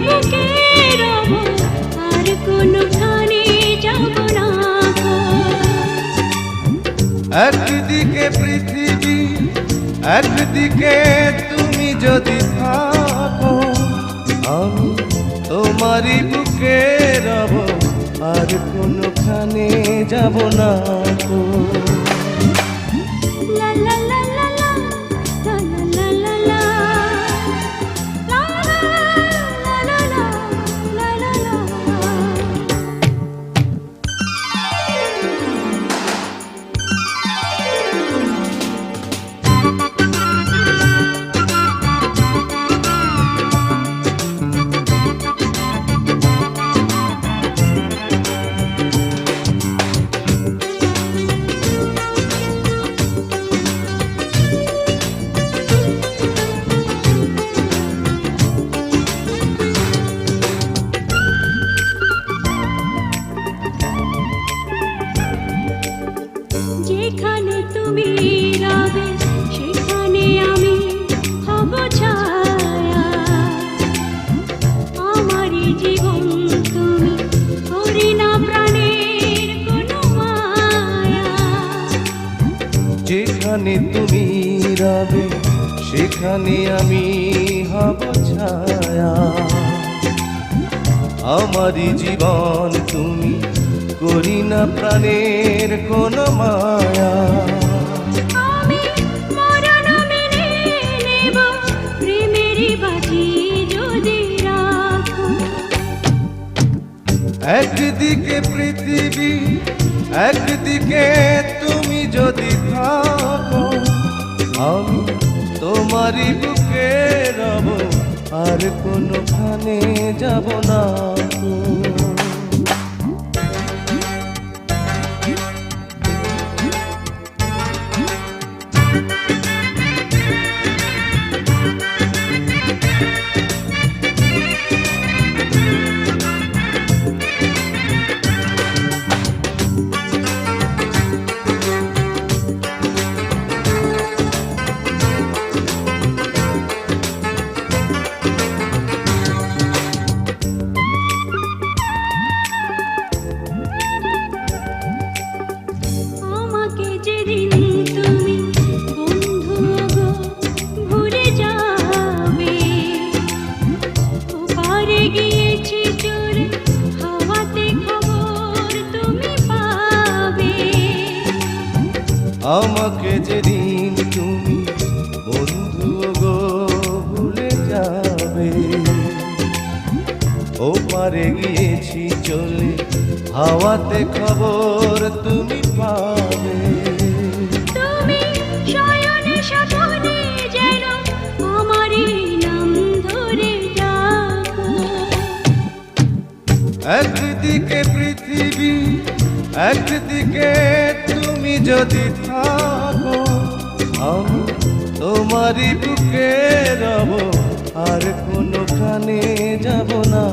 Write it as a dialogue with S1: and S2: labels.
S1: বুকে রব আর কোনোখানে যাব না গো।
S2: একদিকে পৃথিবী একদিকে তুমি যদি থাকো, আমি তোমারই বুকে রব আর কোনোখানে যাব না গো।
S1: লা লা লা লা লা লা লা লা লা লা লা লা লা লা লা। যেখানে তুমি রবে সেখানে আমি হব ছায়া, আমারই জীবন তুমি করি না প্রাণের কোনো মায়া।
S2: যেখানে তুমি রবে সেখানে আমি হব ছায়া, আমারই জীবন তুমি করি না প্রাণের কোনো মায়া।
S1: আমি মরণ মেনে নেব প্রেমেরই বাজি যদি রাখো।
S2: একদিকে পৃথিবী একদিকে তুমি যদি থাকো, আমি তোমারই বুকে রব আর কোনোখানে যাব না গো।
S1: আমাকে যেদিন তুমি বন্ধু গো ভুলে যাবে, ওপারে গিয়েছি চলে হাওয়াতে খবর তুমি পাবে।
S2: আমাকে যেদিন তুমি বন্ধু গো ভুলে যাবে, ওপারে গিয়েছি চলে হাওয়াতে খবর তুমি পাবে।
S1: তুমি শয়নে স্বপনে যেন আমারই নাম ধরে ডাকো।
S2: একদিকে পৃথিবী একদিকে তুমি যদি থাকো, আমি তোমারই বুকে রব আর কোনোখানে যাব না।